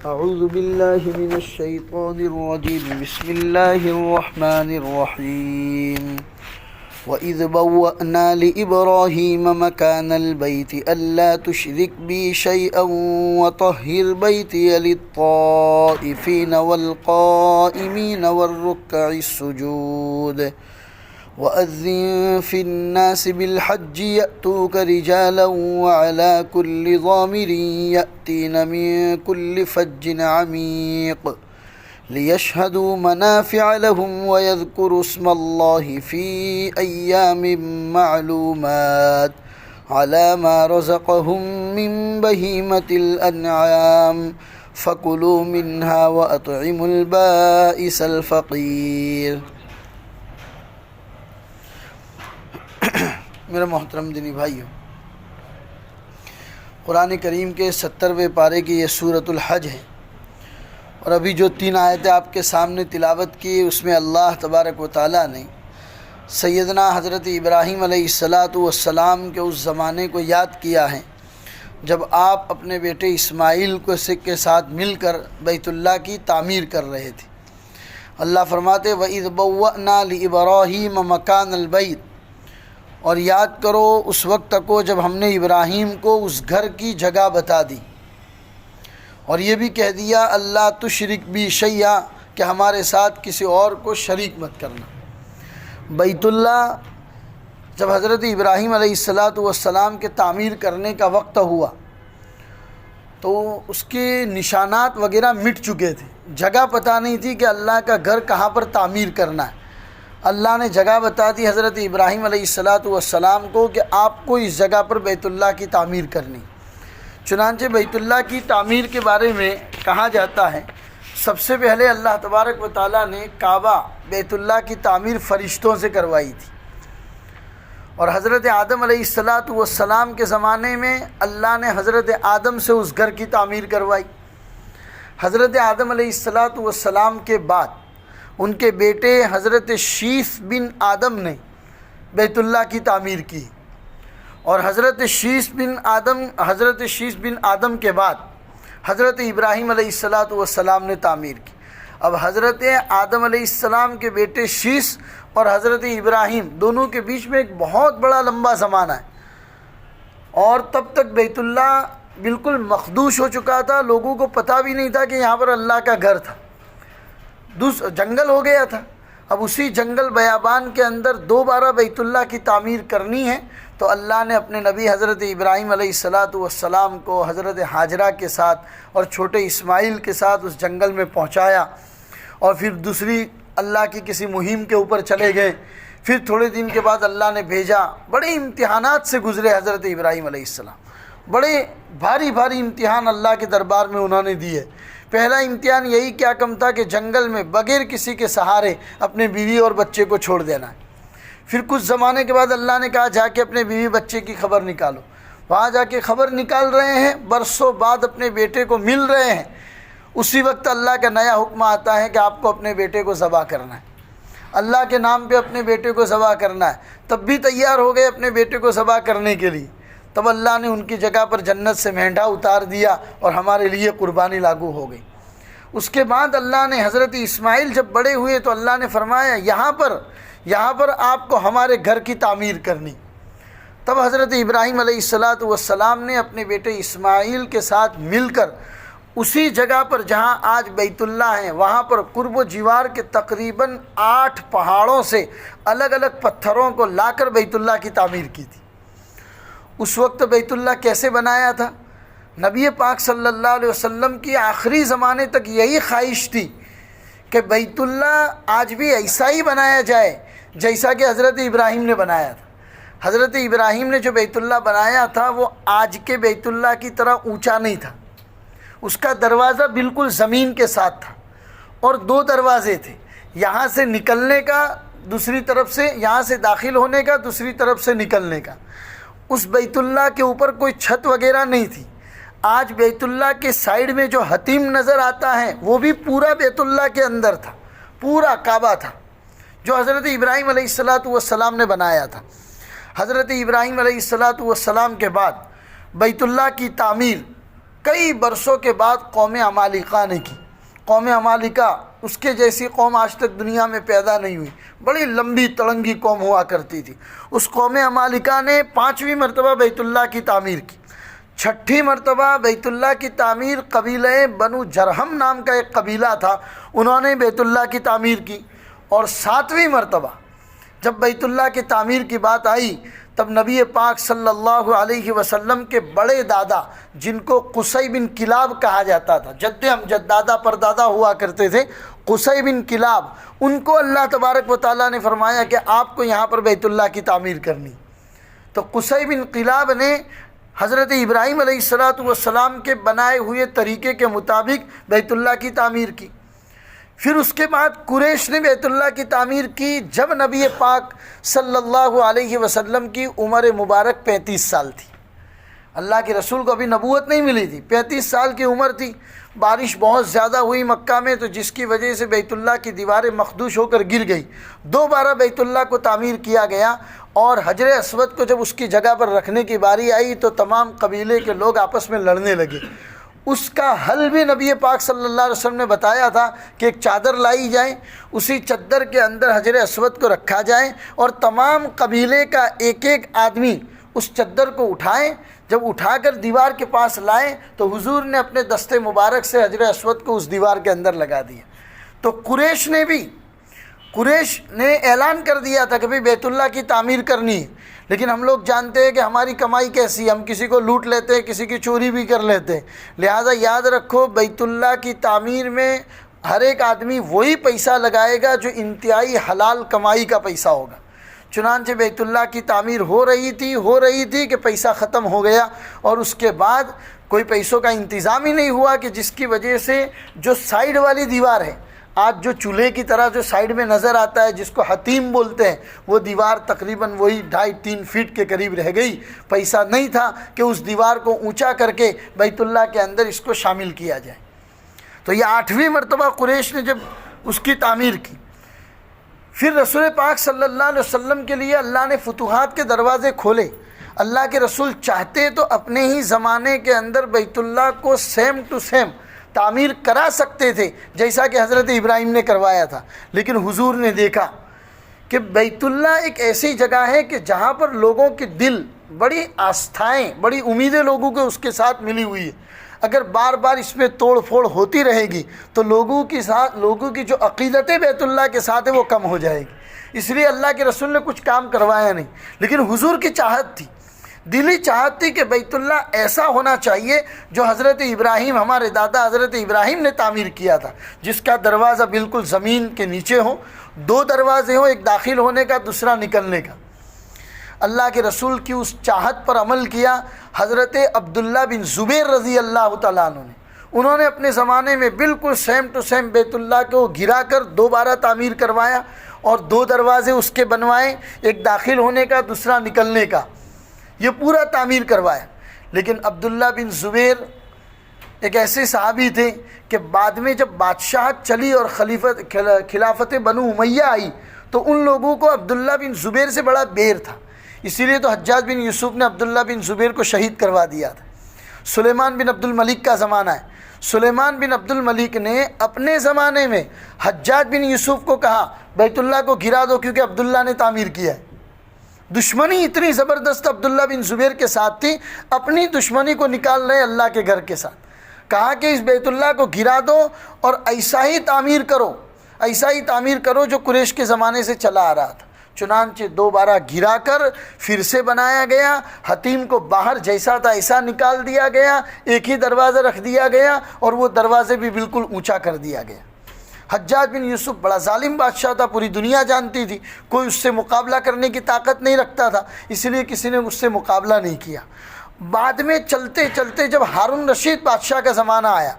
اعوذ باللہ من الشیطان الرجیم بسم اللہ الرحمن الرحیم وَإِذْ بَوَّأْنَا لِإِبْرَاهِيمَ مَكَانَ الْبَيْتِ أَلَّا تُشْرِكْ بِي شَيْئًا وَطَهِّرْ بَيْتِيَ لِلطَّائِفِينَ وَالْقَائِمِينَ وَالرُّكَّعِ السُّجُودِ وَأَذِّن فِي النَّاسِ بِالْحَجِّ يَأْتُوكَ رِجَالًا وَعَلَى كُلِّ ضَامِرٍ يَأْتِينَ مِن كُلِّ فَجٍّ عَمِيقٍ لِيَشْهَدُوا مَنَافِعَ لَهُمْ وَيَذْكُرُوا اسْمَ اللَّهِ فِي أَيَّامٍ مَّعْلُومَاتٍ عَلَى مَا رَزَقَهُم مِّن بَهِيمَةِ الْأَنْعَامِ فَكُلُوا مِنْهَا وَأَطْعِمُوا الْبَائِسَ الْفَقِيرَ۔ میرے محترم دینی بھائیو، قرآن کریم کے 70ویں پارے کی یہ سورۃ الحج ہے، اور ابھی جو 3 آیتیں آپ کے سامنے تلاوت کی اس میں اللہ تبارک و تعالیٰ نے سیدنا حضرت ابراہیم علیہ السلام کے اس زمانے کو یاد کیا ہے جب آپ اپنے بیٹے اسماعیل کے ساتھ مل کر بیت اللہ کی تعمیر کر رہے تھے۔ اللہ فرماتے وَإِذْ بَوَّأْنَا لِإِبْرَاهِيمَ مَكَانَ الْبَيْتِ، اور یاد کرو اس وقت کو جب ہم نے ابراہیم کو اس گھر کی جگہ بتا دی، اور یہ بھی کہہ دیا اللہ تشرک بی شیئا، کہ ہمارے ساتھ کسی اور کو شریک مت کرنا۔ بیت اللہ جب حضرت ابراہیم علیہ السلام کے تعمیر کرنے کا وقت ہوا تو اس کے نشانات وغیرہ مٹ چکے تھے، جگہ پتہ نہیں تھی کہ اللہ کا گھر کہاں پر تعمیر کرنا ہے۔ اللہ نے جگہ بتا دی حضرت ابراہیم علیہ السلام کو کہ آپ کو اس جگہ پر بیت اللہ کی تعمیر کرنی۔ چنانچہ بیت اللہ کی تعمیر کے بارے میں کہا جاتا ہے سب سے پہلے اللہ تبارک و تعالیٰ نے کعبہ بیت اللہ کی تعمیر فرشتوں سے کروائی تھی، اور حضرت آدم علیہ السلام کے زمانے میں اللہ نے حضرت آدم سے اس گھر کی تعمیر کروائی۔ حضرت آدم علیہ السلام کے بعد ان کے بیٹے حضرت شیث بن آدم نے بیت اللہ کی تعمیر کی، اور حضرت شیث بن آدم کے بعد حضرت ابراہیم علیہ السلام نے تعمیر کی۔ اب حضرت آدم علیہ السلام کے بیٹے شیث اور حضرت ابراہیم دونوں کے بیچ میں ایک بہت بڑا لمبا زمانہ ہے، اور تب تک بیت اللہ بالکل مخدوش ہو چکا تھا، لوگوں کو پتہ بھی نہیں تھا کہ یہاں پر اللہ کا گھر تھا، جنگل ہو گیا تھا۔ اب اسی جنگل بیابان کے اندر دوبارہ بیت اللہ کی تعمیر کرنی ہے، تو اللہ نے اپنے نبی حضرت ابراہیم علیہ السلام کو حضرت ہاجرہ کے ساتھ اور چھوٹے اسماعیل کے ساتھ اس جنگل میں پہنچایا، اور پھر دوسری اللہ کی کسی مہم کے اوپر چلے گئے۔ پھر تھوڑے دن کے بعد اللہ نے بھیجا، بڑے امتحانات سے گزرے حضرت ابراہیم علیہ السلام، بڑے بھاری امتحان اللہ کے دربار میں انہوں نے دیے۔ پہلا امتحان یہی کیا کم تھا کہ جنگل میں بغیر کسی کے سہارے اپنے بیوی اور بچے کو چھوڑ دینا ہے۔ پھر کچھ زمانے کے بعد اللہ نے کہا جا کے اپنے بیوی بچے کی خبر نکالو۔ وہاں جا کے خبر نکال رہے ہیں، برسوں بعد اپنے بیٹے کو مل رہے ہیں، اسی وقت اللہ کا نیا حکم آتا ہے کہ آپ کو اپنے بیٹے کو ذبح کرنا ہے، اللہ کے نام پہ اپنے بیٹے کو ذبح کرنا ہے۔ تب بھی تیار ہو گئے اپنے بیٹے کو ذبح کرنے کے لیے۔ تب اللہ نے ان کی جگہ پر جنت سے مینڈھا اتار دیا اور ہمارے لیے قربانی لاگو ہو گئی۔ اس کے بعد اللہ نے حضرت اسماعیل جب بڑے ہوئے تو اللہ نے فرمایا یہاں پر آپ کو ہمارے گھر کی تعمیر کرنی۔ تب حضرت ابراہیم علیہ السلام نے اپنے بیٹے اسماعیل کے ساتھ مل کر اسی جگہ پر جہاں آج بیت اللہ ہے وہاں پر قرب و جوار کے تقریباً 8 پہاڑوں سے الگ الگ پتھروں کو لا کر بیت اللہ کی تعمیر کی تھی۔ اس وقت بیت اللہ کیسے بنایا تھا؟ نبی پاک صلی اللہ علیہ وسلم کی آخری زمانے تک یہی خواہش تھی کہ بیت اللہ آج بھی ایسا ہی بنایا جائے جیسا کہ حضرت ابراہیم نے بنایا تھا۔ حضرت ابراہیم نے جو بیت اللہ بنایا تھا وہ آج کے بیت اللہ کی طرح اونچا نہیں تھا، اس کا دروازہ بالکل زمین کے ساتھ تھا، اور 2 دروازے تھے، یہاں سے نکلنے کا دوسری طرف سے، یہاں سے داخل ہونے کا دوسری طرف سے نکلنے کا۔ اس بیت اللہ کے اوپر کوئی چھت وغیرہ نہیں تھی۔ آج بیت اللہ کے سائیڈ میں جو حتیم نظر آتا ہے وہ بھی پورا بیت اللہ کے اندر تھا، پورا کعبہ تھا جو حضرت ابراہیم علیہ السلام نے بنایا تھا۔ حضرت ابراہیم علیہ السلام کے بعد بیت اللہ کی تعمیر کئی برسوں کے بعد قوم عمالقہ نے کی۔ قوم عمالقہ اس کے جیسی قوم آج تک دنیا میں پیدا نہیں ہوئی، بڑی لمبی تڑنگی قوم ہوا کرتی تھی۔ اس قوم عمالقہ نے 5ویں مرتبہ بیت اللہ کی تعمیر کی۔ 6ٹھی مرتبہ بیت اللہ کی تعمیر قبیلہ بنو جرہم نام کا ایک قبیلہ تھا، انہوں نے بیت اللہ کی تعمیر کی۔ اور 7ویں مرتبہ جب بیت اللہ کی تعمیر کی بات آئی تب نبی پاک صلی اللہ علیہ وسلم کے بڑے دادا، جن کو قصی بن کلاب کہا جاتا تھا، جد امجد دادا پر دادا ہوا کرتے تھے، قصی بن کلاب، ان کو اللہ تبارک و تعالیٰ نے فرمایا کہ آپ کو یہاں پر بیت اللہ کی تعمیر کرنی۔ تو قصی بن کلاب نے حضرت ابراہیم علیہ السلام کے بنائے ہوئے طریقے کے مطابق بیت اللہ کی تعمیر کی۔ پھر اس کے بعد قریش نے بیت اللہ کی تعمیر کی جب نبی پاک صلی اللہ علیہ وسلم کی عمر مبارک 35 سال تھی۔ اللہ کے رسول کو ابھی نبوت نہیں ملی تھی، 35 سال کی عمر تھی۔ بارش بہت زیادہ ہوئی مکہ میں، تو جس کی وجہ سے بیت اللہ کی دیواریں مخدوش ہو کر گر گئی۔ دوبارہ بیت اللہ کو تعمیر کیا گیا، اور حجر اسود کو جب اس کی جگہ پر رکھنے کی باری آئی تو تمام قبیلے کے لوگ آپس میں لڑنے لگے۔ اس کا حل بھی نبی پاک صلی اللہ علیہ وسلم نے بتایا تھا کہ ایک چادر لائی جائے، اسی چادر کے اندر حجر اسود کو رکھا جائے، اور تمام قبیلے کا ایک ایک آدمی اس چادر کو اٹھائے۔ جب اٹھا کر دیوار کے پاس لائے تو حضور نے اپنے دست مبارک سے حجر اسود کو اس دیوار کے اندر لگا دیا۔ تو قریش نے اعلان کر دیا تھا کہ بیت اللہ کی تعمیر کرنی ہے، لیکن ہم لوگ جانتے ہیں کہ ہماری کمائی کیسی ہے، ہم کسی کو لوٹ لیتے ہیں، کسی کی چوری بھی کر لیتے ہیں۔ لہٰذا یاد رکھو، بیت اللہ کی تعمیر میں ہر ایک آدمی وہی پیسہ لگائے گا جو انتہائی حلال کمائی کا پیسہ ہوگا۔ چنانچہ بیت اللہ کی تعمیر ہو رہی تھی کہ پیسہ ختم ہو گیا، اور اس کے بعد کوئی پیسوں کا انتظام ہی نہیں ہوا، کہ جس کی وجہ سے جو سائیڈ والی دیوار ہے، آج جو چولہے کی طرح جو سائیڈ میں نظر آتا ہے، جس کو حتیم بولتے ہیں، وہ دیوار تقریباً وہی 2.5-3 فٹ کے قریب رہ گئی۔ پیسہ نہیں تھا کہ اس دیوار کو اونچا کر کے بیت اللہ کے اندر اس کو شامل کیا جائے۔ تو یہ 8ویں مرتبہ قریش نے جب اس کی تعمیر کی، پھر رسول پاک صلی اللہ علیہ وسلم کے لیے اللہ نے فتوحات کے دروازے کھولے۔ اللہ کے رسول چاہتے تو اپنے ہی زمانے کے اندر بیت اللہ کو سیم ٹو سیم تعمیر کرا سکتے تھے، جیسا کہ حضرت ابراہیم نے کروایا تھا، لیکن حضور نے دیکھا کہ بیت اللہ ایک ایسی جگہ ہے کہ جہاں پر لوگوں کے دل، بڑی آستھائیں، بڑی امیدیں لوگوں کو اس کے ساتھ ملی ہوئی ہے۔ اگر بار بار اس میں توڑ پھوڑ ہوتی رہے گی تو لوگوں کی جو عقیدتیں بیت اللہ کے ساتھ ہے وہ کم ہو جائے گی۔ اس لیے اللہ کے رسول نے کچھ کام کروایا نہیں، لیکن حضور کی چاہت تھی، دلی چاہت تھی کہ بیت اللہ ایسا ہونا چاہیے جو حضرت ابراہیم، ہمارے دادا حضرت ابراہیم نے تعمیر کیا تھا، جس کا دروازہ بالکل زمین کے نیچے ہو، 2 دروازے ہوں، ایک داخل ہونے کا، دوسرا نکلنے کا۔ اللہ کے رسول کی اس چاہت پر عمل کیا حضرت عبداللہ بن زبیر رضی اللہ تعالیٰ عنہ نے۔ انہوں نے اپنے زمانے میں بالکل سیم ٹو سیم بیت اللہ کو گرا کر دوبارہ تعمیر کروایا، اور 2 دروازے اس کے بنوائے، ایک داخل ہونے کا، دوسرا نکلنے کا، یہ پورا تعمیر کروایا۔ لیکن عبداللہ بن زبیر ایک ایسے صحابی تھے کہ بعد میں جب بادشاہت چلی اور خلافت بنو امیہ آئی تو ان لوگوں کو عبداللہ بن زبیر سے بڑا بیر تھا، اسی لیے تو حجاج بن یوسف نے عبداللہ بن زبیر کو شہید کروا دیا تھا۔ سلیمان بن عبد الملک کا زمانہ ہے، سلیمان بن عبد الملک نے اپنے زمانے میں حجاج بن یوسف کو کہا بیت اللہ کو گرا دو کیونکہ عبداللہ نے تعمیر کیا ہے۔ دشمنی اتنی زبردست عبداللہ بن زبیر کے ساتھ تھی، اپنی دشمنی کو نکال رہے اللہ کے گھر کے ساتھ۔ کہا کہ اس بیت اللہ کو گرا دو اور ایسا ہی تعمیر کرو جو قریش کے زمانے سے چلا آ رہا تھا۔ چنانچہ دوبارہ گرا کر پھر سے بنایا گیا، حتیم کو باہر جیسا تھا ایسا نکال دیا گیا، ایک ہی دروازہ رکھ دیا گیا، اور وہ دروازے بھی بالکل اونچا کر دیا گیا۔ حجاج بن یوسف بڑا ظالم بادشاہ تھا، پوری دنیا جانتی تھی، کوئی اس سے مقابلہ کرنے کی طاقت نہیں رکھتا تھا، اس لیے کسی نے اس سے مقابلہ نہیں کیا۔ بعد میں چلتے چلتے جب ہارون رشید بادشاہ کا زمانہ آیا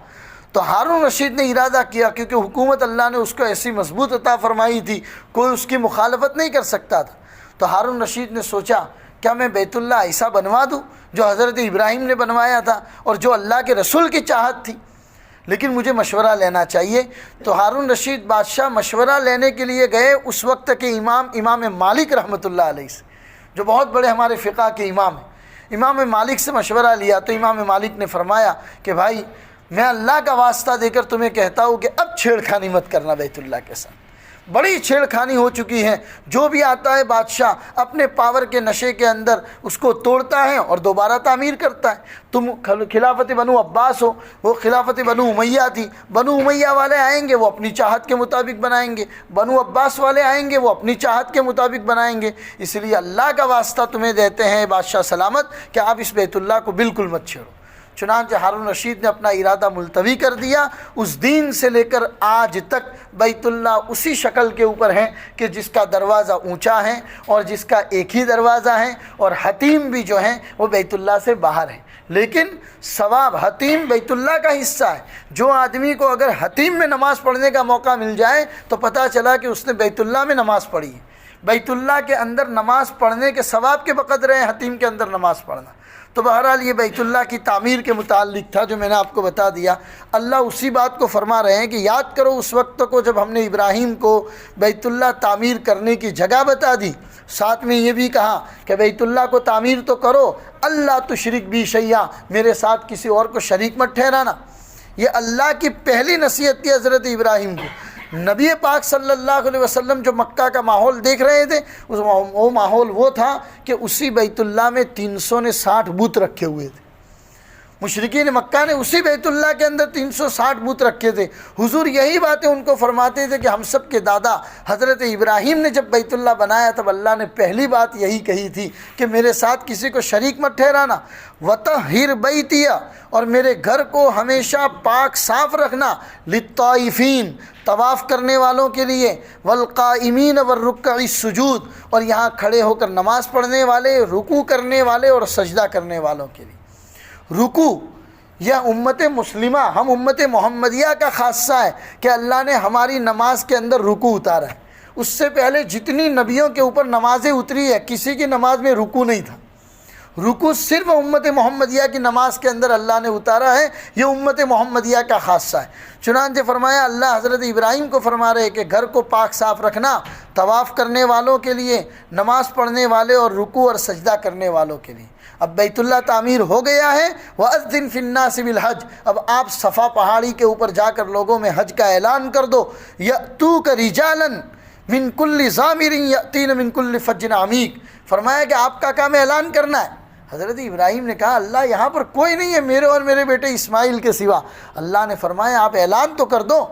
تو ہارون رشید نے ارادہ کیا، کیونکہ حکومت اللہ نے اس کو ایسی مضبوط عطا فرمائی تھی، کوئی اس کی مخالفت نہیں کر سکتا تھا، تو ہارون رشید نے سوچا کیا میں بیت اللہ ایسا بنوا دوں جو حضرت ابراہیم نے بنوایا تھا اور جو اللہ کے رسول کی چاہت تھی، لیکن مجھے مشورہ لینا چاہیے۔ تو ہارون رشید بادشاہ مشورہ لینے کے لیے گئے اس وقت کے امام مالک رحمۃ اللہ علیہ سے، جو بہت بڑے ہمارے فقہ کے امام ہیں۔ امام مالک سے مشورہ لیا تو امام مالک نے فرمایا کہ بھائی میں اللہ کا واسطہ دے کر تمہیں کہتا ہوں کہ اب چھیڑخانی مت کرنا بیت اللہ کے ساتھ، بڑی چھیڑخانی ہو چکی ہے، جو بھی آتا ہے بادشاہ اپنے پاور کے نشے کے اندر اس کو توڑتا ہے اور دوبارہ تعمیر کرتا ہے۔ تم خلافت بنو عباس ہو، وہ خلافت بنو امیہ تھی، بنو امیہ والے آئیں گے وہ اپنی چاہت کے مطابق بنائیں گے، بنو عباس والے آئیں گے وہ اپنی چاہت کے مطابق بنائیں گے، اس لیے اللہ کا واسطہ تمہیں دیتے ہیں بادشاہ سلامت کہ آپ اس بیت اللہ کو بالکل مت چھیڑو۔ چنانچہ ہارون رشید نے اپنا ارادہ ملتوی کر دیا۔ اس دن سے لے کر آج تک بیت اللہ اسی شکل کے اوپر ہے کہ جس کا دروازہ اونچا ہے اور جس کا ایک ہی دروازہ ہے، اور حتیم بھی جو ہیں وہ بیت اللہ سے باہر ہیں، لیکن ثواب حتیم بیت اللہ کا حصہ ہے۔ جو آدمی کو اگر حتیم میں نماز پڑھنے کا موقع مل جائے تو پتہ چلا کہ اس نے بیت اللہ میں نماز پڑھی ہے۔ بیت اللہ کے اندر نماز پڑھنے کے ثواب کے بقدر ہے حتیم کے اندر نماز پڑھنا۔ تو بہرحال یہ بیت اللہ کی تعمیر کے متعلق تھا جو میں نے آپ کو بتا دیا۔ اللہ اسی بات کو فرما رہے ہیں کہ یاد کرو اس وقت کو جب ہم نے ابراہیم کو بیت اللہ تعمیر کرنے کی جگہ بتا دی، ساتھ میں یہ بھی کہا کہ بیت اللہ کو تعمیر تو کرو، اللہ تشرک بی شیئا، میرے ساتھ کسی اور کو شریک مت ٹھہرانا۔ یہ اللہ کی پہلی نصیحت تھی حضرت ابراہیم کو۔ نبی پاک صلی اللہ علیہ وسلم جو مکہ کا ماحول دیکھ رہے تھے، وہ ماحول وہ تھا کہ اسی بیت اللہ میں 360 بت رکھے ہوئے تھے۔ مشرکین مکہ نے اسی بیت اللہ کے اندر 360 بت رکھے تھے۔ حضور یہی باتیں ان کو فرماتے تھے کہ ہم سب کے دادا حضرت ابراہیم نے جب بیت اللہ بنایا تب اللہ نے پہلی بات یہی کہی تھی کہ میرے ساتھ کسی کو شریک مت ٹھہرانا، وطہر بیتیہ، اور میرے گھر کو ہمیشہ پاک صاف رکھنا، للطائفین، طواف کرنے والوں کے لیے، والقائمین والرکع السجود، اور یہاں کھڑے ہو کر نماز پڑھنے والے، رکوع کرنے والے اور سجدہ کرنے والوں کے لیے۔ رکوع یہ امت مسلمہ، ہم امت محمدیہ کا خاصہ ہے کہ اللہ نے ہماری نماز کے اندر رکوع اتارا ہے۔ اس سے پہلے جتنی نبیوں کے اوپر نمازیں اتری ہے کسی کی نماز میں رکوع نہیں تھا۔ رکوع صرف امت محمدیہ کی نماز کے اندر اللہ نے اتارا ہے، یہ امت محمدیہ کا خاصہ ہے۔ چنانچہ فرمایا اللہ حضرت ابراہیم کو فرما رہے کہ گھر کو پاک صاف رکھنا، طواف کرنے والوں کے لیے، نماز پڑھنے والے اور رکوع اور سجدہ کرنے والوں کے لیے۔ اب بیت اللہ تعمیر ہو گیا ہے، وَأَذِّن فِي النَّاسِ بِالْحَجِّ، اب آپ صفا پہاڑی کے اوپر جا کر لوگوں میں حج کا اعلان کر دو، يَأْتُوكَ رِجَالًا مِن كُلِّ ضَامِرٍ يَأْتِينَ مِن كُلِّ فَجٍّ عَمِيقٍ، فرمایا کہ آپ کا کام اعلان کرنا ہے۔ حضرت ابراہیم نے کہا اللہ یہاں پر کوئی نہیں ہے میرے اور میرے بیٹے اسماعیل کے سوا۔ اللہ نے فرمایا آپ اعلان تو کر دو،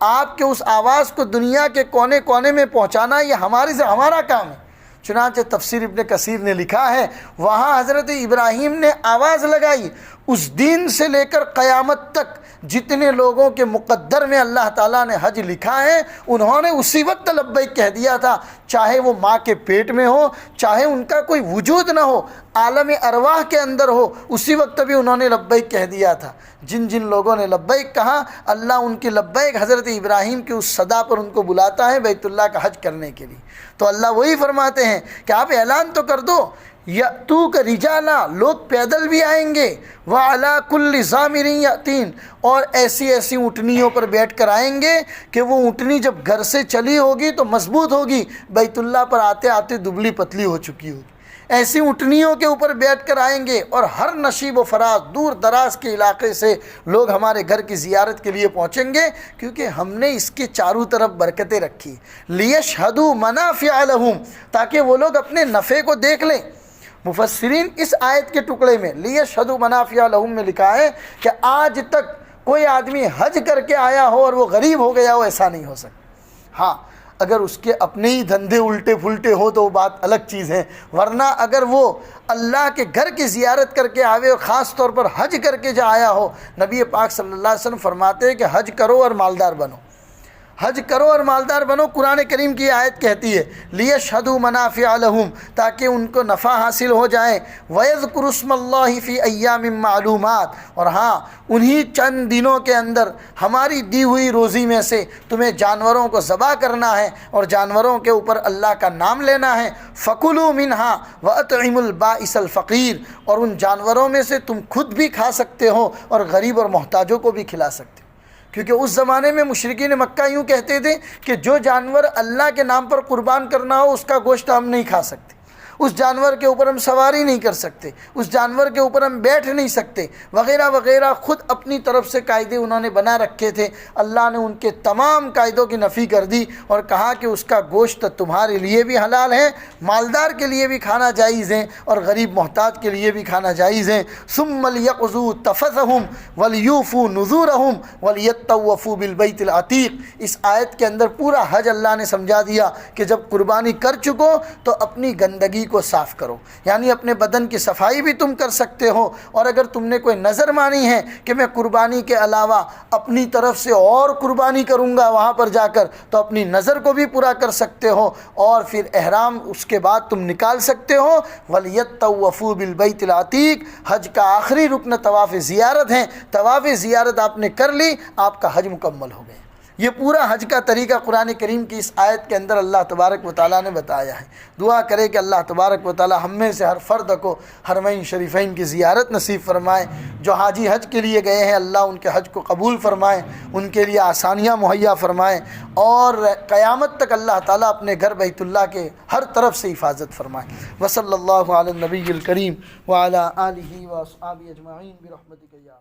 آپ کے اس آواز کو دنیا کے کونے کونے میں پہنچانا یہ ہمارا کام ہے۔ چنانچہ تفسیر ابن کثیر نے لکھا ہے وہاں حضرت ابراہیم نے آواز لگائی، اس دن سے لے کر قیامت تک جتنے لوگوں کے مقدر میں اللہ تعالیٰ نے حج لکھا ہے انہوں نے اسی وقت لبیک کہہ دیا تھا، چاہے وہ ماں کے پیٹ میں ہو، چاہے ان کا کوئی وجود نہ ہو، عالم ارواح کے اندر ہو، اسی وقت بھی انہوں نے لبیک کہہ دیا تھا۔ جن جن لوگوں نے لبیک کہا اللہ ان کی لبیک حضرت ابراہیم کی اس صدا پر ان کو بلاتا ہے بیت اللہ کا حج کرنے کے لیے۔ تو اللہ وہی فرماتے ہیں کہ آپ اعلان تو کر دو، یأتوک رجالا، لوگ پیدل بھی آئیں گے، وعلی کل ضامر یأتین، اور ایسی ایسی اونٹنیوں پر بیٹھ کر آئیں گے کہ وہ اونٹنی جب گھر سے چلی ہوگی تو مضبوط ہوگی، بیت اللہ پر آتے آتے دبلی پتلی ہو چکی ہوگی۔ ایسی اونٹنیوں کے اوپر بیٹھ کر آئیں گے اور ہر نشیب و فراز دور دراز کے علاقے سے لوگ ہمارے گھر کی زیارت کے لیے پہنچیں گے، کیونکہ ہم نے اس کے چاروں طرف برکتیں رکھی، لیشہدوا منافع لہم، تاکہ وہ لوگ اپنے نفع کو دیکھ لیں۔ مفسرین اس آیت کے ٹکڑے میں لیشہدوا منافع لہم میں لکھا ہے کہ آج تک کوئی آدمی حج کر کے آیا ہو اور وہ غریب ہو گیا ہو ایسا نہیں ہو سکتا۔ ہاں اگر اس کے اپنے ہی دھندے الٹے پھلٹے ہو تو وہ بات الگ چیز ہے، ورنہ اگر وہ اللہ کے گھر کی زیارت کر کے آوے اور خاص طور پر حج کر کے جا آیا ہو، نبی پاک صلی اللہ علیہ وسلم فرماتے ہیں کہ حج کرو اور مالدار بنو، حج کرو اور مالدار بنو۔ قرآن کریم کی آیت کہتی ہے لیشہدوا منافع لہم، تاکہ ان کو نفع حاصل ہو جائے، وَيَذْكُرُوا اسْمَ اللَّهِ فِي أَيَّامٍ مَّعْلُومَاتٍ، اور ہاں انہی چند دنوں کے اندر ہماری دی ہوئی روزی میں سے تمہیں جانوروں کو ذبح کرنا ہے اور جانوروں کے اوپر اللہ کا نام لینا ہے، فَكُلُوا مِنْهَا وَأَطْعِمُوا الْبَائِسَ الْفَقِيرَ، اور ان جانوروں میں سے تم خود بھی کھا سکتے ہو اور غریب اور محتاجوں کو بھی کھلا سکتے ہو۔ کیونکہ اس زمانے میں مشرکین مکہ یوں کہتے تھے کہ جو جانور اللہ کے نام پر قربان کرنا ہو اس کا گوشت ہم نہیں کھا سکتے، اس جانور کے اوپر ہم سواری نہیں کر سکتے، اس جانور کے اوپر ہم بیٹھ نہیں سکتے وغیرہ وغیرہ، خود اپنی طرف سے قاعدے انہوں نے بنا رکھے تھے۔ اللہ نے ان کے تمام قاعدوں کی نفی کر دی اور کہا کہ اس کا گوشت تمہارے لیے بھی حلال ہے، مالدار کے لیے بھی کھانا جائز ہے اور غریب محتاج کے لیے بھی کھانا جائز ہے۔ ثم لیقضوا تفثهم ولیوفوا نذورهم ولیطوفوا بالبیت العتیق۔ اس آیت کے اندر پورا حج اللہ نے سمجھا دیا کہ جب قربانی کر چکو تو اپنی گندگی کو صاف کرو، یعنی اپنے بدن کی صفائی بھی تم کر سکتے ہو، اور اگر تم نے کوئی نظر مانی ہے کہ میں قربانی کے علاوہ اپنی طرف سے اور قربانی کروں گا وہاں پر جا کر، تو اپنی نظر کو بھی پورا کر سکتے ہو، اور پھر احرام اس کے بعد تم نکال سکتے ہو۔ وَلْيَطَّوَّفُوا بِالْبَيْتِ الْعَتِيقِ، حج کا آخری رکن طواف زیارت ہے، طواف زیارت آپ نے کر لی، آپ کا حج مکمل ہو گیا۔ یہ پورا حج کا طریقہ قرآن کریم کی اس آیت کے اندر اللہ تبارک و تعالیٰ نے بتایا ہے۔ دعا کرے کہ اللہ تبارک و تعالیٰ ہم میں سے ہر فرد کو حرمین شریفین کی زیارت نصیب فرمائے۔ جو حاجی حج کے لیے گئے ہیں اللہ ان کے حج کو قبول فرمائے، ان کے لیے آسانیاں مہیا فرمائے، اور قیامت تک اللہ تعالیٰ اپنے گھر بیت اللہ کے ہر طرف سے حفاظت فرمائے۔ وصلی اللہ علی النبی الکریم وعلی آلہ واصحابہ اجمعین برحمتک یا